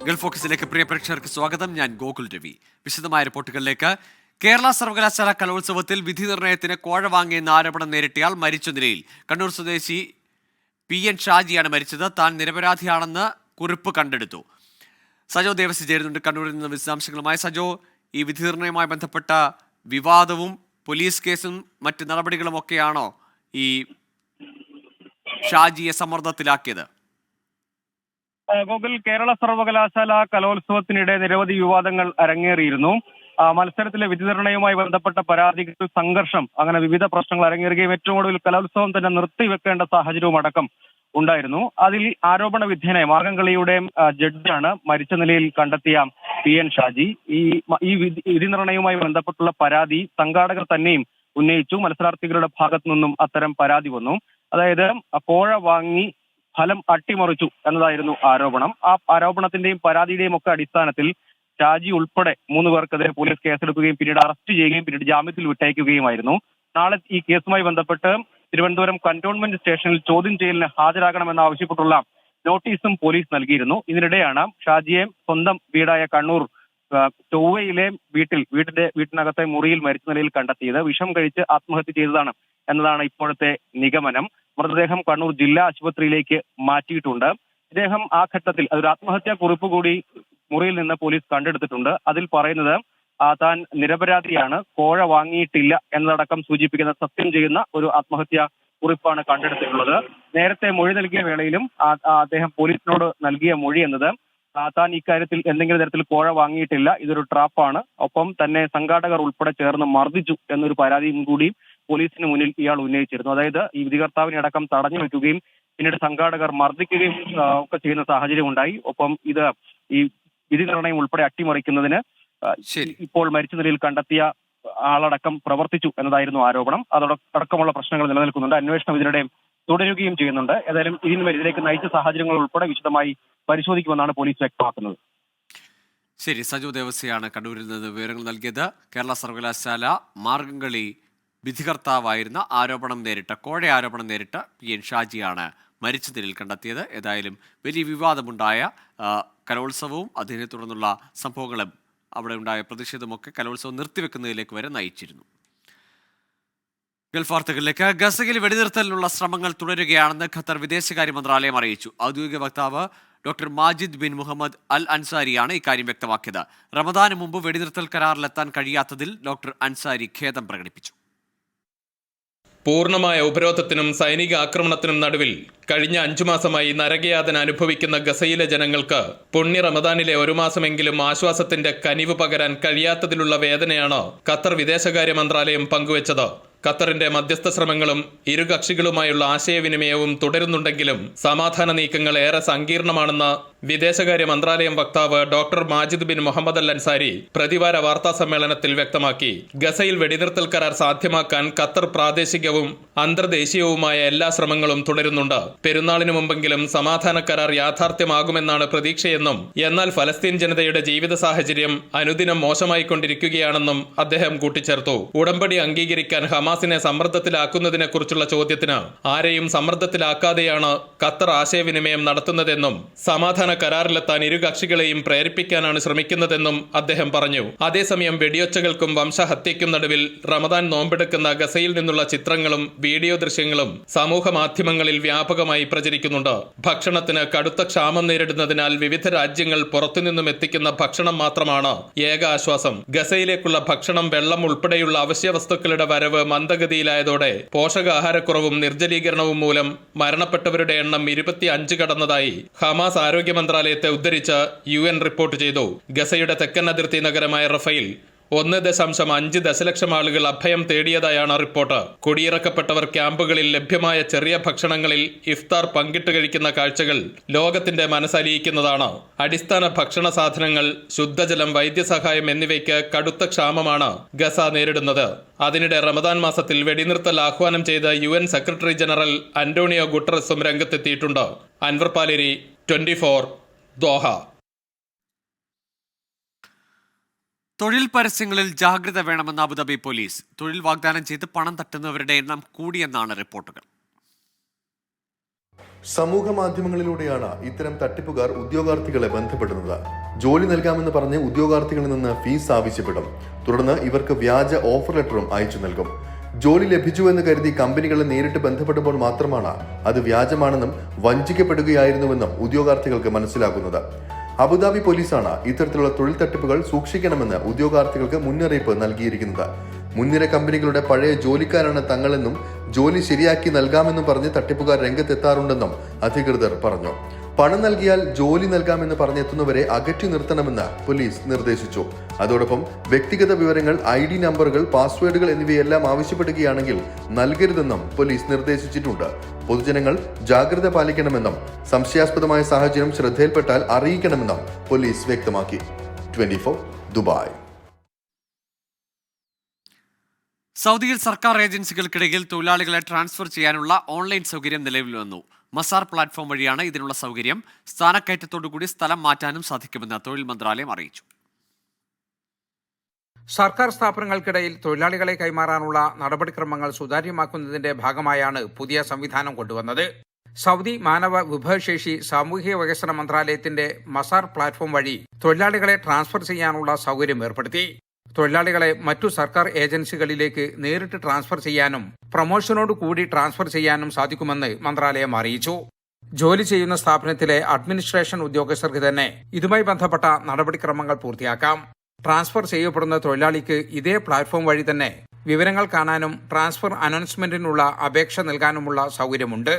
Gulf ഫോക്കസിലേക്ക് പ്രിയ പ്രേക്ഷകർക്ക് സ്വാഗതം. ഞാൻ ഗോകുൽ രവി. വിശദമായ റിപ്പോർട്ടുകളിലേക്ക്. കേരള സർവകലാശാല കലോത്സവത്തിൽ വിധി നിർണയത്തിന് കോഴ വാങ്ങിയെന്ന ആരോപണം നേരിട്ടയാൾ മരിച്ച നിലയിൽ. കണ്ണൂർ സ്വദേശി PN ഷാജിയാണ് മരിച്ചത്. താൻ നിരപരാധിയാണെന്ന് കുറിപ്പ് കണ്ടെടുത്തു. സജോ ദേവസി ചേരുന്നുണ്ട് കണ്ണൂരിൽ നിന്ന് വിശദാംശങ്ങളുമായി. സജോ, ഈ വിധി നിർണയവുമായി ബന്ധപ്പെട്ട വിവാദവും പോലീസ് കേസും മറ്റ് നടപടികളും ഒക്കെയാണോ ഈ ഷാജിയെ സമ്മർദ്ദത്തിലാക്കിയത്? ഗോകുൽ, കേരള സർവകലാശാല കലോത്സവത്തിനിടെ നിരവധി വിവാദങ്ങൾ അരങ്ങേറിയിരുന്നു. മത്സരത്തിലെ വിധി നിർണയവുമായി ബന്ധപ്പെട്ട പരാതികൾ, സംഘർഷം, അങ്ങനെ വിവിധ പ്രശ്നങ്ങൾ അരങ്ങേറുകയും ഏറ്റവും ഒടുവിൽ കലോത്സവം തന്നെ നിർത്തിവെക്കേണ്ട സാഹചര്യവും അടക്കം ഉണ്ടായിരുന്നു. അതിൽ ആരോപണ വിധേയനായ മാർഗംകളിയുടെ ജഡ്ജാണ് മരിച്ച നിലയിൽ കണ്ടെത്തിയ PN ഷാജി. ഈ വിധി നിർണയവുമായി ബന്ധപ്പെട്ടുള്ള പരാതി സംഘാടകർ തന്നെയും ഉന്നയിച്ചു. മത്സരാർത്ഥികളുടെ ഭാഗത്തു നിന്നും അത്തരം പരാതി വന്നു. അതായത് കോഴ വാങ്ങി ഫലം അട്ടിമറിച്ചു എന്നതായിരുന്നു ആരോപണം. ആ ആരോപണത്തിന്റെയും പരാതിയുടെയും ഒക്കെ അടിസ്ഥാനത്തിൽ ഷാജി ഉൾപ്പെടെ 3 പേർക്കെതിരെ പോലീസ് കേസെടുക്കുകയും പിന്നീട് അറസ്റ്റ് ചെയ്യുകയും പിന്നീട് ജാമ്യത്തിൽ വിട്ടയക്കുകയുമായിരുന്നു. നാളെ ഈ കേസുമായി ബന്ധപ്പെട്ട് തിരുവനന്തപുരം കന്റോൺമെന്റ് സ്റ്റേഷനിൽ ചോദ്യം ചെയ്യലിന് ഹാജരാകണമെന്നാവശ്യപ്പെട്ടുള്ള നോട്ടീസും പോലീസ് നൽകിയിരുന്നു. ഇതിനിടെയാണ് ഷാജിയെ സ്വന്തം വീടായ കണ്ണൂർ ചൊവ്വയിലെ വീട്ടിനകത്തെ മുറിയിൽ മരിച്ച നിലയിൽ കണ്ടെത്തിയത്. വിഷം കഴിച്ച് ആത്മഹത്യ ചെയ്തതാണ് എന്നതാണ് ഇപ്പോഴത്തെ നിഗമനം. മൃതദേഹം കണ്ണൂർ ജില്ലാ ആശുപത്രിയിലേക്ക് മാറ്റിയിട്ടുണ്ട്. ഇദ്ദേഹം ആ ഘട്ടത്തിൽ ഒരു ആത്മഹത്യാ കുറിപ്പ് കൂടി മുറിയിൽ നിന്ന് പോലീസ് കണ്ടെടുത്തിട്ടുണ്ട്. അതിൽ പറയുന്നത് താൻ നിരപരാധിയാണ്, കോഴ വാങ്ങിയിട്ടില്ല എന്നതടക്കം സൂചിപ്പിക്കുന്ന സത്യം ചെയ്യുന്ന ഒരു ആത്മഹത്യാ കുറിപ്പാണ് കണ്ടെടുത്തിട്ടുള്ളത്. നേരത്തെ മൊഴി നൽകിയ വേളയിലും അദ്ദേഹം പോലീസിനോട് നൽകിയ മൊഴി എന്നത് താൻ ഇക്കാര്യത്തിൽ എന്തെങ്കിലും തരത്തിൽ കോഴ വാങ്ങിയിട്ടില്ല, ഇതൊരു ട്രാപ്പാണ്, ഒപ്പം തന്നെ സംഘാടകർ ഉൾപ്പെടെ ചേർന്ന് മർദ്ദിച്ചു എന്നൊരു പരാതിയും കൂടി പോലീസിന് മുന്നിൽ ഇയാൾ ഉന്നയിച്ചിരുന്നു. അതായത് ഈ വിധികർത്താവിനെ അടക്കം തടഞ്ഞു വെക്കുകയും പിന്നീട് സംഘാടകർ മർദ്ദിക്കുകയും ഒക്കെ ചെയ്യുന്ന സാഹചര്യം ഉണ്ടായി. ഒപ്പം ഇത് ഈ വിധി നിർണയം ഉൾപ്പെടെ അട്ടിമറിക്കുന്നതിന് ഇപ്പോൾ മരിച്ച നിലയിൽ കണ്ടെത്തിയ ആളടക്കം പ്രവർത്തിച്ചു എന്നതായിരുന്നു ആരോപണം. അതടക്കമുള്ള പ്രശ്നങ്ങൾ നിലനിൽക്കുന്നുണ്ട്. അന്വേഷണം ഇതിനിടെ തുടരുകയും ചെയ്യുന്നുണ്ട്. ഏതായാലും ഇതിലേക്ക് നയിച്ച സാഹചര്യങ്ങൾ ഉൾപ്പെടെ വിശദമായി പരിശോധിക്കുമെന്നാണ് പോലീസ് വ്യക്തമാക്കുന്നത്. ശരി, സജു ദേവസ്യാണ് കണ്ണൂരിൽ നിന്ന് വിവരങ്ങൾ നൽകിയത്. കേരള സർവകലാശാല മാർഗംകളി വിധികർത്താവായിരുന്ന കോഴ ആരോപണം നേരിട്ട PN ഷാജിയാണ് മരിച്ച നിലയിൽ കണ്ടെത്തിയത്. ഏതായാലും വലിയ വിവാദമുണ്ടായ കലോത്സവവും അതിനെ തുടർന്നുള്ള സംഭവങ്ങളും അവിടെ ഉണ്ടായ പ്രതിഷേധമൊക്കെ കലോത്സവം നിർത്തിവെക്കുന്നതിലേക്ക് വരെ നയിച്ചിരുന്നു. ഗൾഫ് വാർത്തകളിലേക്ക്. ഗസയിൽ വെടിനിർത്തലിനുള്ള ശ്രമങ്ങൾ തുടരുകയാണെന്ന് ഖത്തർ വിദേശകാര്യ മന്ത്രാലയം അറിയിച്ചു. ഔദ്യോഗിക വക്താവ് ഡോക്ടർ മാജിദ് ബിൻ മുഹമ്മദ് അൽ അൻസാരിയാണ് ഇക്കാര്യം വ്യക്തമാക്കിയത്. റമദാന് മുമ്പ് വെടിനിർത്തൽ കരാറിലെത്താൻ കഴിയാത്തതിൽ ഡോക്ടർ അൻസാരി ഖേദം പ്രകടിപ്പിച്ചു. പൂർണ്ണമായ ഉപരോധത്തിനും സൈനിക ആക്രമണത്തിനും നടുവിൽ കഴിഞ്ഞ 5 മാസമായി നരകയാതന അനുഭവിക്കുന്ന ഗസയിലെ ജനങ്ങൾക്ക് പുണ്യ റമദാനിലെ 1 മാസമെങ്കിലും ആശ്വാസത്തിന്റെ കനിവ് പകരാൻ കഴിയാത്തതിലുള്ള വേദനയാണ് ഖത്തർ വിദേശകാര്യ മന്ത്രാലയം പങ്കുവച്ചത്. ഖത്തറിന്റെ മധ്യസ്ഥ ശ്രമങ്ങളും ഇരു കക്ഷികളുമായുള്ള ആശയവിനിമയവും തുടരുന്നുണ്ടെങ്കിലും സമാധാന നീക്കങ്ങൾ ഏറെ സങ്കീർണമാണെന്ന് വിദേശകാര്യ മന്ത്രാലയം വക്താവ് ഡോക്ടർ മാജിദ് ബിൻ മുഹമ്മദ് അൽ അൻസാരി പ്രതിവാര വാർത്താ സമ്മേളനത്തിൽ വ്യക്തമാക്കി. ഗസയിൽ വെടിനിർത്തൽ കരാർ സാധ്യമാക്കാൻ ഖത്തർ പ്രാദേശികവും അന്തർദേശീയവുമായ എല്ലാ ശ്രമങ്ങളും തുടരുന്നുണ്ട്. പെരുന്നാളിന് മുമ്പെങ്കിലും സമാധാന കരാർ യാഥാർത്ഥ്യമാകുമെന്നാണ് പ്രതീക്ഷയെന്നും എന്നാൽ ഫലസ്തീൻ ജനതയുടെ ജീവിത സാഹചര്യം അനുദിനം മോശമായിക്കൊണ്ടിരിക്കുകയാണെന്നും അദ്ദേഹം കൂട്ടിച്ചേർത്തു. ഉടമ്പടി അംഗീകരിക്കാൻ ഹമാസിനെ സമ്മർദ്ദത്തിലാക്കുന്നതിനെക്കുറിച്ചുള്ള ചോദ്യത്തിന് ആരെയും സമ്മർദ്ദത്തിലാക്കാതെയാണ് ഖത്തർ ആശയവിനിമയം നടത്തുന്നതെന്നും സമാധാന കരാറിലെത്താൻ ഇരു കക്ഷികളെയും പ്രേരിപ്പിക്കാനാണ് ശ്രമിക്കുന്നതെന്നും അദ്ദേഹം പറഞ്ഞു. അതേസമയം വെടിയൊച്ചകൾക്കും വംശഹത്യയ്ക്കും നടുവിൽ റമദാൻ നോമ്പെടുക്കുന്ന ഗസയിൽ നിന്നുള്ള ചിത്രങ്ങളും വീഡിയോ ദൃശ്യങ്ങളും സമൂഹ മാധ്യമങ്ങളിൽ വ്യാപകമായി പ്രചരിക്കുന്നുണ്ട്. ഭക്ഷണത്തിന് കടുത്ത ക്ഷാമം നേരിടുന്നതിനാൽ വിവിധ രാജ്യങ്ങൾ പുറത്തുനിന്നും എത്തിക്കുന്ന ഭക്ഷണം മാത്രമാണ് ഏക ആശ്വാസം. ഗസയിലേക്കുള്ള ഭക്ഷണം, വെള്ളം ഉൾപ്പെടെയുള്ള അവശ്യ വസ്തുക്കളുടെ വരവ് മന്ദഗതിയിലായതോടെ പോഷകാഹാരക്കുറവും നിർജ്ജലീകരണവും മൂലം മരണപ്പെട്ടവരുടെ എണ്ണം 25 കടന്നതായി ഹമാസ് ആരോഗ്യ മന്ത്രാലയത്തെ ഉദ്ധരിച്ച് UN റിപ്പോർട്ട് ചെയ്തു. ഗസയുടെ തെക്കൻ അതിർത്തി നഗരമായ റഫയിൽ 1.5 ദശലക്ഷം ആളുകൾ അഭയം തേടിയതായാണ് റിപ്പോർട്ട്. കുടിയിറക്കപ്പെട്ടവർ ക്യാമ്പുകളിൽ ലഭ്യമായ ചെറിയ ഭക്ഷണങ്ങളിൽ ഇഫ്താർ പങ്കിട്ട് കഴിക്കുന്ന കാഴ്ചകൾ ലോകത്തിന്റെ മനസ്സലിയിക്കുന്നതാണ്. അടിസ്ഥാന ഭക്ഷണ സാധനങ്ങൾ, ശുദ്ധജലം, വൈദ്യസഹായം എന്നിവയ്ക്ക് കടുത്ത ക്ഷാമമാണ് ഗസ നേരിടുന്നത്. അതിനിടെ റമദാൻ മാസത്തിൽ വെടിനിർത്തൽ ആഹ്വാനം ചെയ്ത UN സെക്രട്ടറി ജനറൽ അന്റോണിയോ ഗുട്ടറസും രംഗത്തെത്തിയിട്ടുണ്ട്. അൻവർ പാലേരി, 24, ദോഹ. തൊഴിൽ പരസ്യങ്ങളിൽ ജാഗ്രത വേണമെന്ന് അബുദാബി പോലീസ്. തൊഴിൽ വാഗ്ദാനം ചെയ്ത് പണം തട്ടുന്നവരുടെ എണ്ണം കൂടിയെന്നാണ് റിപ്പോർട്ടുകൾ. സമൂഹ മാധ്യമങ്ങളിലൂടെയാണ് ഇത്തരം തട്ടിപ്പുകാർ ഉദ്യോഗാർത്ഥികളെ ബന്ധപ്പെടുന്നത്. ജോലി നൽകാമെന്ന് പറഞ്ഞ് ഉദ്യോഗാർത്ഥികളിൽ നിന്ന് ഫീസ് ആവശ്യപ്പെടും. തുടർന്ന് ഇവർക്ക് വ്യാജ ഓഫർ ലെറ്ററും അയച്ചു നൽകും. ജോലി ലഭിച്ചുവെന്ന് കരുതി കമ്പനികളെ നേരിട്ട് ബന്ധപ്പെടുമ്പോൾ മാത്രമാണ് അത് വ്യാജമാണെന്നും വഞ്ചിക്കപ്പെടുകയായിരുന്നുവെന്നും ഉദ്യോഗാർത്ഥികൾക്ക് മനസ്സിലാകുന്നത്. അബുദാബി പോലീസാണ് ഇത്തരത്തിലുള്ള തൊഴിൽ തട്ടിപ്പുകൾ സൂക്ഷിക്കണമെന്ന് ഉദ്യോഗാർത്ഥികൾക്ക് മുന്നറിയിപ്പ് നൽകിയിരിക്കുന്നത്. മുൻനിര കമ്പനികളുടെ പഴയ ജോലിക്കാരാണ് തങ്ങളെന്നും ജോലി ശരിയാക്കി നൽകാമെന്നും പറഞ്ഞ് തട്ടിപ്പുകാർ രംഗത്തെത്താറുണ്ടെന്നും അധികൃതർ പറഞ്ഞു. പണം നൽകിയാൽ ജോലി നൽകാമെന്ന് പറഞ്ഞെത്തുന്നവരെ അകറ്റി നിർത്തണമെന്ന് പോലീസ് നിർദ്ദേശിച്ചു. അതോടൊപ്പം വ്യക്തിഗത വിവരങ്ങൾ, ID നമ്പറുകൾ, പാസ്വേഡുകൾ എന്നിവയെല്ലാം ആവശ്യപ്പെടുകയാണെങ്കിൽ നൽകരുതെന്നും പോലീസ് നിർദ്ദേശിച്ചിട്ടുണ്ട്. പൊതുജനങ്ങൾ ജാഗ്രത പാലിക്കണമെന്നും സംശയാസ്പദമായ സാഹചര്യം ശ്രദ്ധയിൽപ്പെട്ടാൽ അറിയിക്കണമെന്നും പോലീസ് വ്യക്തമാക്കി. 24 ദുബായ്. സൗദിയിൽ സർക്കാർ ഏജൻസികൾക്കിടയിൽ തൊഴിലാളികളെ ട്രാൻസ്ഫർ ചെയ്യാനുള്ള ഓൺലൈൻ സൗകര്യം നിലവിൽ വന്നു. മസാർ പ്ലാറ്റ്ഫോം വഴിയാണ് ഇതിനുള്ള സൗകര്യം. സ്ഥാനക്കയറ്റത്തോടുകൂടി സ്ഥലം മാറ്റാനും സാധിക്കുമെന്ന് തൊഴിൽ മന്ത്രാലയം അറിയിച്ചു. സർക്കാർ സ്ഥാപനങ്ങൾക്കിടയിൽ തൊഴിലാളികളെ കൈമാറാനുള്ള നടപടിക്രമങ്ങൾ സുതാര്യമാക്കുന്നതിന്റെ ഭാഗമായാണ് പുതിയ സംവിധാനം കൊണ്ടുവന്നത്. സൗദി മാനവ വിഭവശേഷി സാമൂഹിക വികസന മന്ത്രാലയത്തിന്റെ മസാർ പ്ലാറ്റ്ഫോം വഴി തൊഴിലാളികളെ ട്രാൻസ്ഫർ ചെയ്യാനുള്ള സൗകര്യം ഏർപ്പെടുത്തി. തൊഴിലാളികളെ മറ്റു സർക്കാർ ഏജൻസികളിലേക്ക് നേരിട്ട് ട്രാൻസ്ഫർ ചെയ്യാനും പ്രൊമോഷനോട് കൂടി ട്രാൻസ്ഫർ ചെയ്യാനും സാധിക്കുമെന്ന് മന്ത്രാലയം അറിയിച്ചു. ജോലി ചെയ്യുന്ന സ്ഥാപനത്തിലെ അഡ്മിനിസ്ട്രേഷൻ ഉദ്യോഗസ്ഥർക്ക് തന്നെ ഇതുമായി ബന്ധപ്പെട്ട നടപടിക്രമങ്ങൾ പൂർത്തിയാക്കാം. ട്രാൻസ്ഫർ ചെയ്യപ്പെടുന്ന തൊഴിലാളിക്ക് ഇതേ പ്ലാറ്റ്ഫോം വഴി തന്നെ വിവരങ്ങൾ കാണാനും ട്രാൻസ്ഫർ അനൗൺസ്മെന്റിനുള്ള അപേക്ഷ നൽകാനുമുള്ള സൗകര്യമുണ്ട്.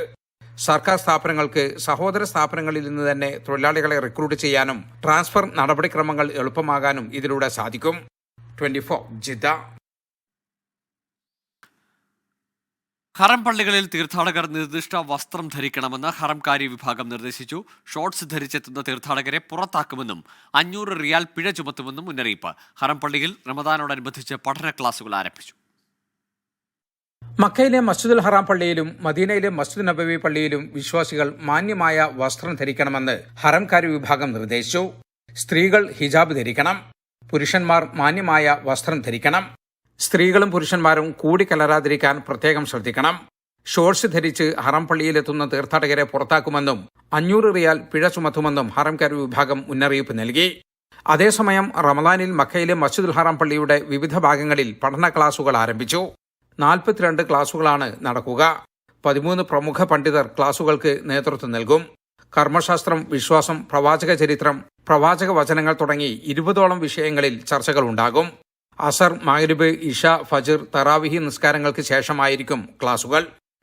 സർക്കാർ സ്ഥാപനങ്ങൾക്ക് സഹോദര സ്ഥാപനങ്ങളിൽ നിന്ന് തന്നെ തൊഴിലാളികളെ റിക്രൂട്ട് ചെയ്യാനും ട്രാൻസ്ഫർ നടപടിക്രമങ്ങൾ എളുപ്പമാകാനും ഇതിലൂടെ സാധിക്കും. 24 ജിദ്ദ. ഹറം പള്ളികളിൽ തീർത്ഥാടകർ നിർദ്ദിഷ്ട വസ്ത്രം ധരിക്കണമെന്ന് ഹറംകാരി വിഭാഗം നിർദ്ദേശിച്ചു. ഷോർട്സ് ധരിച്ചെത്തുന്ന തീർത്ഥാടകരെ പുറത്താക്കുമെന്നും 500 റിയാൽ പിഴ ചുമത്തുമെന്നും മുന്നറിയിപ്പ്. ഹറം പള്ളിയിൽ റമദാനോടനുബന്ധിച്ച് പഠന ക്ലാസുകൾ ആരംഭിച്ചു. മക്കയിലെ മസ്ജിദുൽ ഹറാം പള്ളിയിലും മദീനയിലെ മസ്ജിദ് നബവി പള്ളിയിലും വിശ്വാസികൾ മാന്യമായ വസ്ത്രം ധരിക്കണമെന്ന് ഹറംകാരി വിഭാഗം നിർദ്ദേശിച്ചു. സ്ത്രീകൾ ഹിജാബ് ധരിക്കണം. പുരുഷന്മാർ മാന്യമായ വസ്ത്രം ധരിക്കണം. സ്ത്രീകളും പുരുഷന്മാരും കൂടിക്കലരാതിരിക്കാൻ പ്രത്യേകം ശ്രദ്ധിക്കണം. ഷോർട്സ് ധരിച്ച് ഹറം പള്ളിയിലെത്തുന്ന തീർത്ഥാടകരെ പുറത്താക്കുമെന്നും 500 റിയാൽ പിഴ ചുമത്തുമെന്നും ഹറംകാരി വിഭാഗം മുന്നറിയിപ്പ് നൽകി. അതേസമയം റമദാനിൽ മക്കയിലെ മസ്ജിദുൽ ഹറാം പള്ളിയുടെ വിവിധ ഭാഗങ്ങളിൽ പഠന ക്ലാസുകൾ ആരംഭിച്ചു. 42 ക്ലാസുകളാണ് നടക്കുക. 13 പ്രമുഖ പണ്ഡിതർ ക്ലാസുകൾക്ക് നേതൃത്വം നൽകും. കർമ്മശാസ്ത്രം, വിശ്വാസം, പ്രവാചക ചരിത്രം, പ്രവാചക വചനങ്ങൾ തുടങ്ങി 20ഓളം വിഷയങ്ങളിൽ ചർച്ചകളുണ്ടാകും. അസർ, മഗ്രിബ്, ഇഷ, ഫജ്ർ, തറാവിഹി നിസ്കാരങ്ങൾക്ക് ശേഷമായിരിക്കും ക്ലാസുകൾ.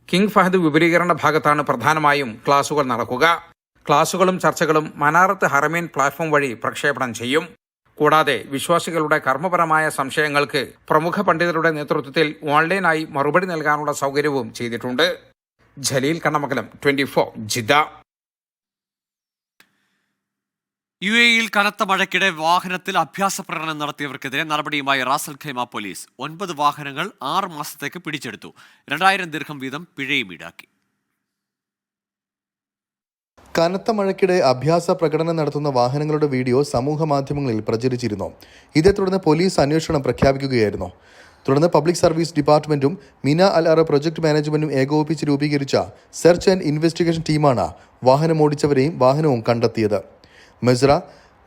കിങ് ഫഹദ് വിപുലീകരണ ഭാഗത്താണ് പ്രധാനമായും ക്ലാസുകൾ നടക്കുക. ക്ലാസുകളും ചർച്ചകളും മനാറത്ത് ഹറമീൻ പ്ലാറ്റ്ഫോം വഴി പ്രക്ഷേപണം ചെയ്യും. കൂടാതെ വിശ്വാസികളുടെ കർമ്മപരമായ സംശയങ്ങൾക്ക് പ്രമുഖ പണ്ഡിതരുടെ നേതൃത്വത്തിൽ ഓൺലൈനായി മറുപടി നൽകാനുള്ള സൗകര്യവും ചെയ്തിട്ടുണ്ട്. ജലീൽ കണ്ണമംഗലം, 24 ജിദ്ദ. UAEയിൽ കനത്ത മഴയ്ക്കിടെ വാഹനത്തിൽ അഭ്യാസ പ്രകടനം നടത്തിയവർക്കെതിരെ നടപടിയുമായി റാസൽ ഖൈമ പോലീസ് 9 വാഹനങ്ങൾ 6 മാസത്തേക്ക് പിടിച്ചെടുത്തു. 2000 ദിർഹം വീതം പിഴയും ഈടാക്കി. കനത്ത മഴയ്ക്കിടെ അഭ്യാസ പ്രകടനം നടത്തുന്ന വാഹനങ്ങളുടെ വീഡിയോ സമൂഹ മാധ്യമങ്ങളിൽ പ്രചരിച്ചിരുന്നു. ഇതേ തുടർന്ന് പോലീസ് അന്വേഷണം പ്രഖ്യാപിക്കുകയായിരുന്നു. തുടർന്ന് പബ്ലിക് സർവീസ് ഡിപ്പാർട്ട്മെന്റും മിന അൽ അറബ് പ്രൊജക്ട് മാനേജ്മെന്റും ഏകോപിപ്പിച്ച് രൂപീകരിച്ച സെർച്ച് ആൻഡ് ഇൻവെസ്റ്റിഗേഷൻ ടീമാണ് വാഹനമോടിച്ചവരെയും വാഹനവും കണ്ടെത്തിയത്. മെസ്ര,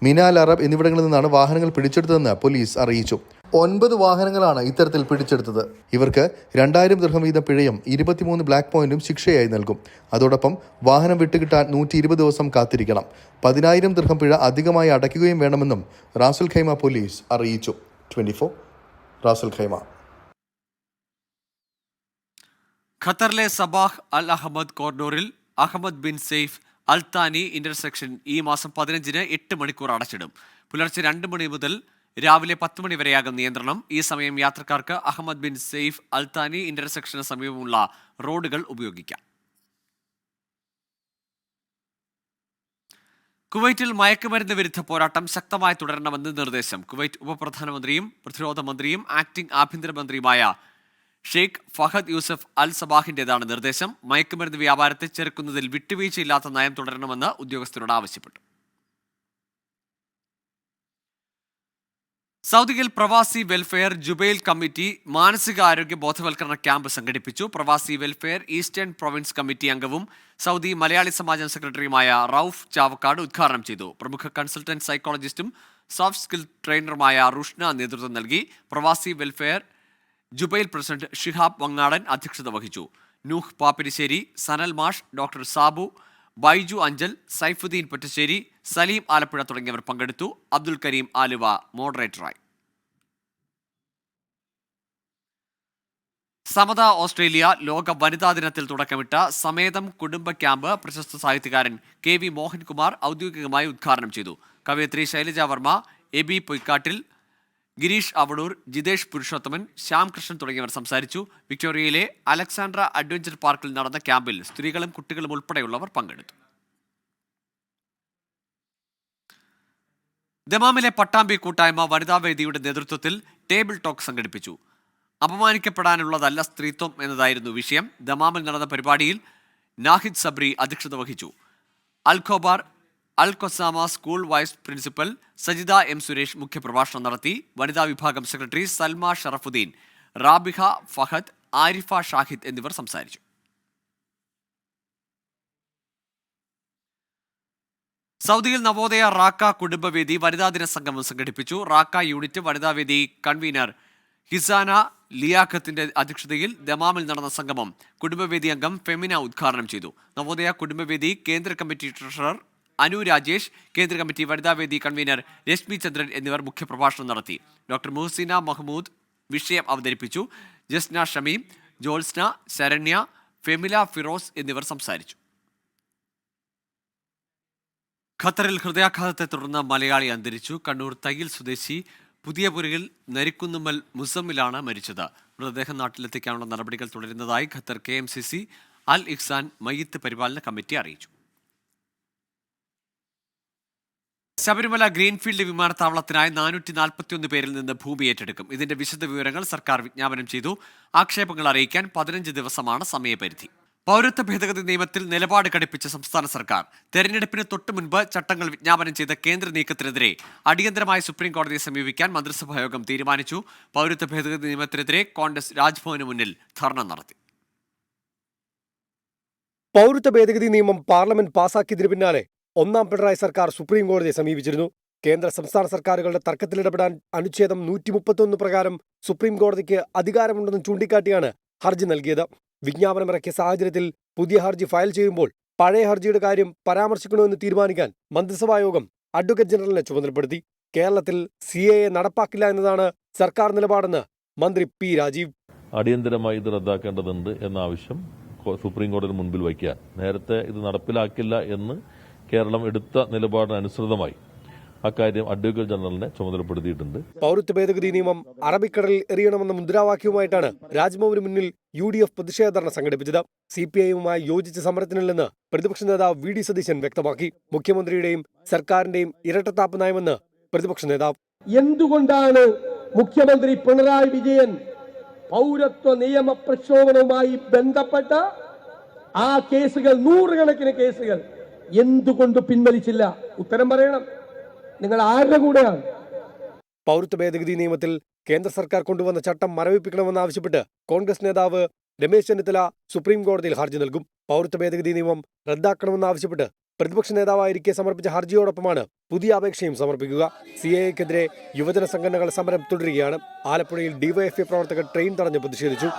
മിന അൽ അറബ് എന്നിവിടങ്ങളിൽ നിന്നാണ് വാഹനങ്ങൾ പിടിച്ചെടുത്തതെന്ന് പോലീസ് അറിയിച്ചു. 9 വാഹനങ്ങളാണ് ഇത്തരത്തിൽ പിടിച്ചെടുത്തത്. ഇവർക്ക് 2000 ദിർഹം വീതം പിഴയും 23 ബ്ലാക്ക് പോയിന്റും ശിക്ഷയായി നൽകും. അതോടൊപ്പം വാഹനം വിട്ടുകിട്ടാൻ 120 ദിവസം കാത്തിരിക്കണം. 10,000 ദിർഹം പിഴ അധികമായി അടയ്ക്കുകയും വേണമെന്നും റാസൽ ഖൈമ പോലീസ് അറിയിച്ചു. 24 റാസൽ ഖൈമ. ഖത്തറിലെ സബാഹ് അൽ അഹമ്മദ് കോറിഡോറിൽ അഹമ്മദ് ബിൻ സെയ്ഫ് അൽത്താനി ഇന്റർസെക്ഷൻ ഈ മാസം 15-ന് 8 മണിക്കൂർ അടച്ചിടും. പുലർച്ചെ 2 മണി മുതൽ രാവിലെ 10 മണി വരെയാകും നിയന്ത്രണം. ഈ സമയം യാത്രക്കാർക്ക് അഹമ്മദ് ബിൻ സെയ്ഫ് അൽത്താനി ഇന്റർസെക്ഷന് സമീപമുള്ള റോഡുകൾ ഉപയോഗിക്കാം. കുവൈറ്റിൽ മയക്കുമരുന്ന് വിരുദ്ധ പോരാട്ടം ശക്തമായി തുടരണമെന്ന് നിർദ്ദേശം. കുവൈറ്റ് ഉപപ്രധാനമന്ത്രിയും പ്രതിരോധ മന്ത്രിയും ആക്ടിംഗ് ആഭ്യന്തരമന്ത്രിയുമായ ഷെയ്ഖ് ഫഹദ് യൂസഫ് അൽ സബാഹിന്റേതാണ് നിർദ്ദേശം. മയക്കുമരുന്ന് വ്യാപാരത്തെ ചെറുക്കുന്നതിൽ വിട്ടുവീഴ്ചയില്ലാത്ത നയം തുടരണമെന്ന് ഉദ്യോഗസ്ഥരോട് ആവശ്യപ്പെട്ടു. സൗദിയിൽ പ്രവാസി വെൽഫെയർ ജുബൈൽ കമ്മിറ്റി മാനസികാരോഗ്യ ബോധവൽക്കരണ ക്യാമ്പ് സംഘടിപ്പിച്ചു. പ്രവാസി വെൽഫെയർ ഈസ്റ്റേൺ പ്രൊവിൻസ് കമ്മിറ്റി അംഗവും സൗദി മലയാളി സമാജം സെക്രട്ടറിയുമായ റൌഫ് ചാവക്കാട് ഉദ്ഘാടനം ചെയ്തു. പ്രമുഖ കൺസൾട്ടന്റ് സൈക്കോളജിസ്റ്റും സോഫ്റ്റ് സ്കിൽ ട്രെയിനറുമായ റുഷ്ന നേതൃത്വം നൽകി. പ്രവാസി വെൽഫെയർ ജുബൈൽ പ്രസിഡന്റ് ഷിഹാബ് വങ്ങാടൻ അധ്യക്ഷത വഹിച്ചു. നൂഹ് പാപ്പിരിശ്ശേരി, സനൽ മാഷ്, ഡോക്ടർ സാബു, ബൈജു അഞ്ചൽ, സൈഫുദ്ദീൻ പൊറ്റശ്ശേരി, സലീം ആലപ്പുഴ തുടങ്ങിയവർ പങ്കെടുത്തു. അബ്ദുൽ കരീം ആലുവ മോഡറേറ്ററായി. സമത ഓസ്ട്രേലിയ ലോക വനിതാ ദിനത്തിൽ തുടക്കമിട്ട സമേതം കുടുംബ ക്യാമ്പ് പ്രശസ്ത സാഹിത്യകാരൻ KV മോഹൻകുമാർ ഔദ്യോഗികമായി ഉദ്ഘാടനം ചെയ്തു. കവയത്രി ശൈലജ വർമ്മ, എബി പൊയ്ക്കാട്ടിൽ, ഗിരീഷ് അവടൂർ, ജിതേഷ് പുരുഷോത്തമൻ, ശ്യാം കൃഷ്ണൻ തുടങ്ങിയവർ സംസാരിച്ചു. വിക്ടോറിയയിലെ അലക്സാണ്ട്ര അഡ്വഞ്ചർ പാർക്കിൽ നടന്ന ക്യാമ്പിൽ സ്ത്രീകളും കുട്ടികളും ഉൾപ്പെടെയുള്ളവർ പങ്കെടുത്തു. ദമാമിലെ പട്ടാമ്പി കൂട്ടായ്മ വനിതാവേദിയുടെ നേതൃത്വത്തിൽ ടേബിൾ ടോക്ക് സംഘടിപ്പിച്ചു. അപമാനിക്കപ്പെടാനുള്ളതല്ല സ്ത്രീത്വം എന്നതായിരുന്നു വിഷയം. ദമാമിൽ നടന്ന പരിപാടിയിൽ നാഹിദ് സബ്രി അധ്യക്ഷത വഹിച്ചു. Al Khobar al Kosama school vice principal Sajida M Suresh മുഖ്യപ്രഭാഷണം നടത്തി. വനിതാ വിഭാഗം സെക്രട്ടറി സൽമ ഷറഫുദ്ദീൻ, റാബിഹ ഫഹദ്, ആരിഫ ഷാഹിദ് എന്നിവർ സംസാരിച്ചു. സൗദിയിൽ നവോദയ റാക്ക കുടുംബവേദി വനിതാദിന സംഗമം സംഘടിപ്പിച്ചു. റാക്ക യൂണിറ്റ് വനിതാവേദി കൺവീനർ ഹിസാന ലിയാഖത്തിന്റെ അധ്യക്ഷതയിൽ ദമാമിൽ നടന്ന സംഗമം കുടുംബവേദി അംഗം ഫെമിന ഉദ്ഘാടനം ചെയ്തു. നവോദയ കുടുംബവേദി കേന്ദ്ര കമ്മിറ്റി ട്രഷറർ അനു രാജേഷ്, കേന്ദ്ര കമ്മിറ്റി വനിതാവേദി കൺവീനർ രശ്മി ചന്ദ്രൻ എന്നിവർ മുഖ്യപ്രഭാഷണം നടത്തി. ഡോക്ടർ മുഹസിന മഹ്മൂദ് വിഷയം അവതരിപ്പിച്ചു. ജസ്ന ഷമീം, ജോത്സ്ന, ശരണ്യ, ഫെമില ഫിറോസ് എന്നിവർ സംസാരിച്ചു. ഖത്തറിൽ ഹൃദയാഘാതത്തെ തുടർന്ന് മലയാളി അന്തരിച്ചു. കണ്ണൂർ തയ്യിൽ സ്വദേശി പുതിയപുരയിൽ നരിക്കുന്നുമ്മൽ മുസമ്മിലാണ് മരിച്ചത്. മൃതദേഹം നാട്ടിലെത്തിക്കാനുള്ള നടപടികൾ തുടരുന്നതായി ഖത്തർ KMCC അൽ ഇഹ്സാൻ മയ്യിത്ത് പരിപാലന കമ്മിറ്റി അറിയിച്ചു. ശബരിമല ഗ്രീൻഫീൽഡ് വിമാനത്താവളത്തിനായി 441 പേരിൽ നിന്ന് ഭൂമി ഏറ്റെടുക്കും. ഇതിന്റെ വിശദ വിവരങ്ങൾ സർക്കാർ വിജ്ഞാപനം ചെയ്തു. ആക്ഷേപങ്ങൾ അറിയിക്കാൻ 15 ദിവസമാണ് സമയപരിധി. പൗരത്വ ഭേദഗതി നിയമത്തിൽ നിലപാട് കടുപ്പിച്ച സംസ്ഥാന സർക്കാർ തെരഞ്ഞെടുപ്പിന് തൊട്ടു മുൻപ് ചട്ടങ്ങൾ വിജ്ഞാപനം ചെയ്ത കേന്ദ്ര നീക്കത്തിനെതിരെ അടിയന്തരമായി സുപ്രീം കോടതിയെ സമീപിക്കാൻ മന്ത്രിസഭാ യോഗം തീരുമാനിച്ചു. പൗരത്വ ഭേദഗതി നിയമത്തിനെതിരെ കോൺഗ്രസ് രാജ്ഭവന് മുന്നിൽ ധർണ നടത്തി. പൗരത്വ ഭേദഗതി നിയമം പാർലമെന്റ് പാസാക്കിയതിനു പിന്നാലെ ഒന്നാം പിണറായി സർക്കാർ സുപ്രീം കോടതിയെ സമീപിച്ചിരുന്നു. കേന്ദ്ര സംസ്ഥാന സർക്കാരുകളുടെ തർക്കത്തിലിടപെടാൻ അനുച്ഛേദം 131 പ്രകാരം സുപ്രീം കോടതിക്ക് അധികാരമുണ്ടെന്ന് ചൂണ്ടിക്കാട്ടിയാണ് ഹർജി നൽകിയത്. വിജ്ഞാപനമിറക്കിയ സാഹചര്യത്തിൽ പുതിയ ഹർജി ഫയൽ ചെയ്യുമ്പോൾ പഴയ ഹർജിയുടെ കാര്യം പരാമർശിക്കണമെന്ന് തീരുമാനിക്കാൻ മന്ത്രിസഭായോഗം അഡ്വക്കേറ്റ് ജനറലിനെ ചുമതലപ്പെടുത്തി. കേരളത്തിൽ CAA നടപ്പാക്കില്ല എന്നതാണ് സർക്കാർ നിലപാടെന്ന് മന്ത്രി P രാജീവ്. അടിയന്തരമായി ഇത് റദ്ദാക്കേണ്ടതുണ്ട് എന്ന ആവശ്യം സുപ്രീം കോടതിയുടെ മുൻപിൽ വയ്ക്കാൻ, നേരത്തെ ഇത് നടപ്പിലാക്കില്ല എന്ന് കേരളം എടുത്ത നിലപാടിനനുസൃതമായി അക്കാര്യം അഡ്വക്കേറ്റ് ജനറലിനെ ചുമതലപ്പെടുത്തിയിട്ടുണ്ട്. പൗരത്വ ഭേദഗതി നിയമം അറബിക്കടലിൽ എറിയണമെന്ന മുദ്രാവാക്യവുമായിട്ടാണ് രാജ്ഭവന് മുന്നിൽ UDF പ്രതിഷേധ ധർണ സംഘടിപ്പിച്ചത്. CPI-യുമായി യോജിച്ച സമരത്തിനില്ലെന്ന് പ്രതിപക്ഷ നേതാവ് VD സതീശൻ വ്യക്തമാക്കി. മുഖ്യമന്ത്രിയുടെയും സർക്കാരിന്റെയും ഇരട്ടത്താപ്പ് നയമെന്ന് പ്രതിപക്ഷ നേതാവ്. എന്തുകൊണ്ടാണ് മുഖ്യമന്ത്രി പിണറായി വിജയൻ പൗരത്വ നിയമ പ്രക്ഷോഭവുമായി ബന്ധപ്പെട്ട ആ കേസുകൾ, നൂറുകണക്കിന് കേസുകൾ എന്തുകൊണ്ട് പിൻവലിച്ചില്ല? ഉത്തരം പറയണം. നിങ്ങൾ ആരുടെ കൂടെയാണ്? പൗരത്വ ഭേദഗതി നിയമത്തിൽ കേന്ദ്ര സർക്കാർ കൊണ്ടുവന്ന ചട്ടം മരവിപ്പിക്കണമെന്നാവശ്യപ്പെട്ട് കോൺഗ്രസ് നേതാവ് രമേശ് ചെന്നിത്തല സുപ്രീം കോടതിയിൽ ഹർജി നൽകും. പൗരത്വ ഭേദഗതി നിയമം റദ്ദാക്കണമെന്നാവശ്യപ്പെട്ട് പ്രതിപക്ഷ നേതാവായിരിക്കെ സമർപ്പിച്ച ഹർജിയോടൊപ്പമാണ് പുതിയ അപേക്ഷയും സമർപ്പിക്കുക. CAA-ക്കെതിരെ യുവജന സംഘടനകൾ സമരം തുടരുകയാണ്. ആലപ്പുഴയിൽ DYFI പ്രവർത്തകർ ട്രെയിൻ തടഞ്ഞ് പ്രതിഷേധിച്ചു.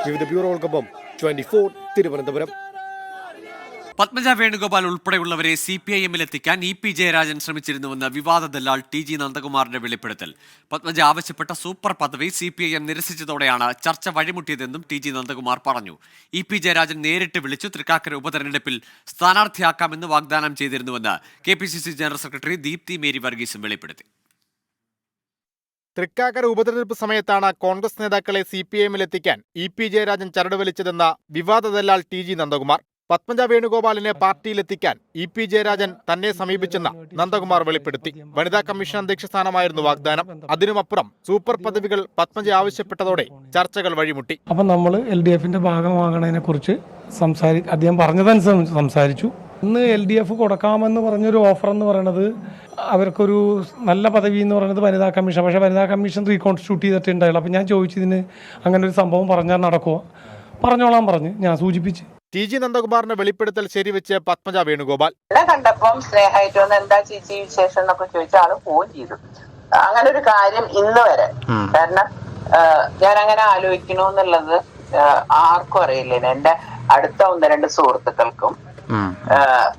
വിവിധ ബ്യൂറോകൾക്കൊപ്പം 24 തിരുവനന്തപുരം. പത്മജ വേണുഗോപാൽ ഉൾപ്പെടെയുള്ളവരെ CPIM-ൽ എത്തിക്കാൻ EP ജയരാജൻ ശ്രമിച്ചിരുന്നുവെന്ന് വിവാദ ദല്ലാൾ TG നന്ദകുമാറിന്റെ വെളിപ്പെടുത്തൽ. പത്മജ ആവശ്യപ്പെട്ട സൂപ്പർ പദവി CPIM നിരസിച്ചതോടെയാണ് ചർച്ച വഴിമുട്ടിയതെന്നും TG നന്ദകുമാർ പറഞ്ഞു. EP ജയരാജൻ നേരിട്ട് വിളിച്ചു തൃക്കാക്കര ഉപതെരഞ്ഞെടുപ്പിൽ സ്ഥാനാർത്ഥിയാക്കാമെന്ന് വാഗ്ദാനം ചെയ്തിരുന്നുവെന്ന് KPCC general secretary Deepthi Mary വർഗീസും വെളിപ്പെടുത്തി. തൃക്കാക്കര ഉപതെരഞ്ഞെടുപ്പ് സമയത്താണ് കോൺഗ്രസ് നേതാക്കളെ CPIM-ൽ എത്തിക്കാൻ EP ജയരാജൻ ചരട് വലിച്ചതെന്ന വിവാദ ദല്ലാൾ TG നന്ദകുമാർ. പത്മജ വേണുഗോപാലിനെ പാർട്ടിയിലെത്തിക്കാൻ EP ജയരാജൻ തന്നെ സമീപിച്ചെന്ന് നന്ദകുമാർ വെളിപ്പെടുത്തി. വനിതാ കമ്മീഷൻ അധ്യക്ഷ സ്ഥാനമായിരുന്നു വാഗ്ദാനം. അതിനുമപ്പുറം സൂപ്പർ പദവികൾ പത്മജ ആവശ്യപ്പെട്ടതോടെ ചർച്ചകൾ വഴിമുട്ടി. അപ്പം നമ്മൾ LDF-ന്റെ ഭാഗമാകണതിനെ കുറിച്ച് അദ്ദേഹം പറഞ്ഞതനുസരിച്ച് സംസാരിച്ചു. ഇന്ന് LDF കൊടുക്കാമെന്ന് പറഞ്ഞൊരു ഓഫർ എന്ന് പറയുന്നത് അവർക്കൊരു നല്ല പദവി എന്ന് പറയുന്നത് വനിതാ കമ്മീഷൻ. പക്ഷേ വനിതാ കമ്മീഷൻ റീകോൺസ്റ്റിറ്റ്യൂട്ട് ചെയ്തിട്ടുണ്ടായില്ല. അപ്പോൾ ഞാൻ ചോദിച്ചതിന് അങ്ങനെ ഒരു സംഭവം പറഞ്ഞാൽ നടക്കുമോ? പറഞ്ഞോളാൻ പറഞ്ഞ് ഞാൻ സൂചിപ്പിച്ച്. TG നന്ദകുമാറിന്റെ വെളിപ്പെടുത്തൽ ശരിവെച്ച് പത്മജ വേണുഗോപാൽ. കണ്ടപ്പം സ്നേഹമായിട്ട് വന്ന് എന്താ ചേച്ചി വിശേഷം എന്നൊക്കെ ചോദിച്ച ആള് ഫോൺ ചെയ്തു. അങ്ങനെ ഒരു കാര്യം ഇന്ന് വരെ, കാരണം ഞാൻ അങ്ങനെ ആലോചിക്കണമെന്നുള്ളത് ആർക്കും അറിയില്ല. എന്റെ അടുത്ത 1-2 സുഹൃത്തുക്കൾക്കും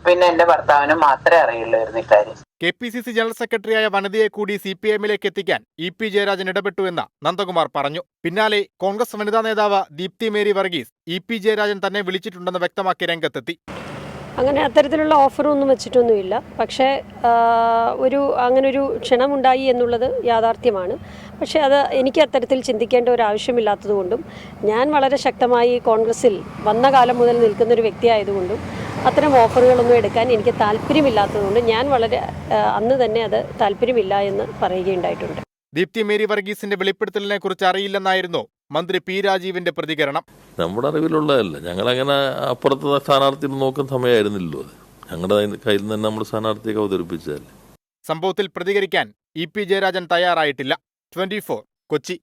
പിന്നെ എന്റെ ഭർത്താവിനും മാത്രമേ അറിയുള്ളായിരുന്നു ഇക്കാര്യം. KPCC ജനറൽ സെക്രട്ടറിയായ വനിതയെ കൂടി CPM-ലേക്ക് എത്തിക്കാൻ EP ജയരാജൻ ഇടപെട്ടുവെന്ന് നന്ദകുമാർ പറഞ്ഞു. പിന്നാലെ കോൺഗ്രസ് വനിതാ നേതാവ് ദീപ്തി മേരി വർഗീസ് EP ജയരാജൻ തന്നെ വിളിച്ചിട്ടുണ്ടെന്ന് വ്യക്തമാക്കി രംഗത്തെത്തി. അങ്ങനെ അത്തരത്തിലുള്ള ഓഫറൊന്നും വെച്ചിട്ടൊന്നുമില്ല. പക്ഷേ അങ്ങനൊരു ക്ഷണമുണ്ടായി എന്നുള്ളത് യാഥാർത്ഥ്യമാണ്. പക്ഷേ അത് എനിക്ക് അത്തരത്തിൽ ചിന്തിക്കേണ്ട ഒരു ആവശ്യമില്ലാത്തതുകൊണ്ടും ഞാൻ വളരെ ശക്തമായി കോൺഗ്രസിൽ വന്ന കാലം മുതൽ നിൽക്കുന്നൊരു വ്യക്തിയായതുകൊണ്ടും അത്തരം ഓഫറുകളൊന്നും എടുക്കാൻ എനിക്ക് താല്പര്യമില്ലാത്തതുകൊണ്ട് ഞാൻ അന്ന് തന്നെ അത് താല്പര്യമില്ല എന്ന് പറയുകയുണ്ടായിട്ടുണ്ട്. ദീപ്തി മേരി വർഗീസിന്റെ വെളിപ്പെടുത്തലിനെ കുറിച്ച് അറിയില്ലെന്നായിരുന്നു മന്ത്രി P രാജീവിന്റെ പ്രതികരണം. നമ്മുടെ അറിവിലുള്ളതല്ല. ഞങ്ങളങ്ങനെ അപ്പുറത്തെ സ്ഥാനാർത്ഥി നോക്കുന്ന സമയമായിരുന്നില്ലല്ലോ. അത് ഞങ്ങളുടെ കയ്യിൽ നിന്ന് തന്നെ നമ്മൾ സ്ഥാനാർത്ഥിയൊക്കെ അവതരിപ്പിച്ചതല്ലേ. സംഭവത്തിൽ പ്രതികരിക്കാൻ EP ജയരാജൻ തയ്യാറായിട്ടില്ല. 24 കൊച്ചി.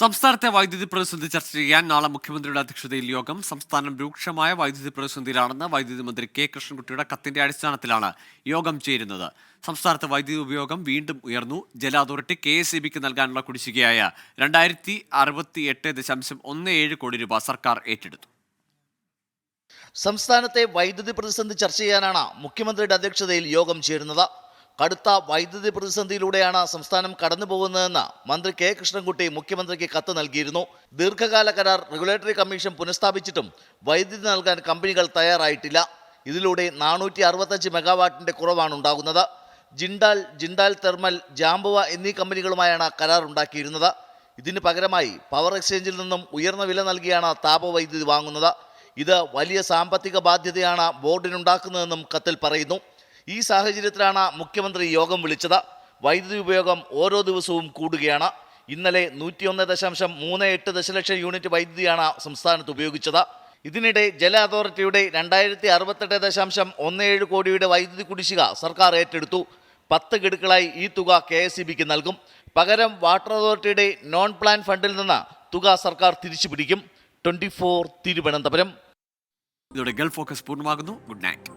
സംസ്ഥാനത്തെ വൈദ്യുതി പ്രതിസന്ധി ചർച്ച ചെയ്യാൻ നാളെ മുഖ്യമന്ത്രിയുടെ അധ്യക്ഷതയിൽ യോഗം. സംസ്ഥാനം രൂക്ഷമായ വൈദ്യുതി പ്രതിസന്ധിയിലാണെന്ന് വൈദ്യുതി മന്ത്രി K കൃഷ്ണൻകുട്ടിയുടെ കത്തിന്റെ അടിസ്ഥാനത്തിലാണ് യോഗം ചേരുന്നത്. സംസ്ഥാനത്ത് വൈദ്യുതി ഉപയോഗം വീണ്ടും ഉയർന്നു. ജല അതോറിറ്റി KSEBക്ക് നൽകാനുള്ള കുടിശ്ശികയായ 2068.17 കോടി രൂപ സർക്കാർ ഏറ്റെടുത്തു. സംസ്ഥാനത്തെ വൈദ്യുതി പ്രതിസന്ധി ചർച്ച ചെയ്യാനാണ് മുഖ്യമന്ത്രിയുടെ അധ്യക്ഷതയിൽ യോഗം ചേരുന്നത്. കടുത്ത വൈദ്യുതി പ്രതിസന്ധിയിലൂടെയാണ് സംസ്ഥാനം കടന്നു പോകുന്നതെന്ന് മന്ത്രി K കൃഷ്ണൻകുട്ടി മുഖ്യമന്ത്രിക്ക് കത്ത് നൽകിയിരുന്നു. ദീർഘകാല കരാർ റെഗുലേറ്ററി കമ്മീഷൻ പുനഃസ്ഥാപിച്ചിട്ടും വൈദ്യുതി നൽകാൻ കമ്പനികൾ തയ്യാറായിട്ടില്ല. ഇതിലൂടെ 465 മെഗാവാട്ടിന്റെ കുറവാണ് ഉണ്ടാകുന്നത്. ജിൻഡാൽ തെർമൽ, ജാംബുവ എന്നീ കമ്പനികളുമായാണ് കരാർ ഉണ്ടാക്കിയിരുന്നത്. ഇതിന് പകരമായി പവർ എക്സ്ചേഞ്ചിൽ നിന്നും ഉയർന്ന വില നൽകിയാണ് താപവൈദ്യുതി വാങ്ങുന്നത്. ഇത് വലിയ സാമ്പത്തിക ബാധ്യതയാണ് ബോർഡിനുണ്ടാക്കുന്നതെന്നും കത്തിൽ പറയുന്നു. ഈ സാഹചര്യത്തിലാണ് മുഖ്യമന്ത്രി യോഗം വിളിച്ചത്. വൈദ്യുതി ഉപയോഗം ഓരോ ദിവസവും കൂടുകയാണ്. ഇന്നലെ 101.38 ദശലക്ഷം യൂണിറ്റ് വൈദ്യുതിയാണ് സംസ്ഥാനത്ത് ഉപയോഗിച്ചത്. ഇതിനിടെ ജല അതോറിറ്റിയുടെ 2068.17 കോടിയുടെ വൈദ്യുതി കുടിശ്ശിക സർക്കാർ ഏറ്റെടുത്തു. 10 ഗഡുക്കളായി ഈ തുക KSEBക്ക് നൽകും. പകരം വാട്ടർ അതോറിറ്റിയുടെ നോൺ പ്ലാൻ ഫണ്ടിൽ നിന്ന് തുക സർക്കാർ തിരിച്ചു പിടിക്കും. 24 തിരുവനന്തപുരം. ഇതോടെ ഗൾഫ് ഫോക്കസ് പൂർണ്ണമാകുന്നു. Good night.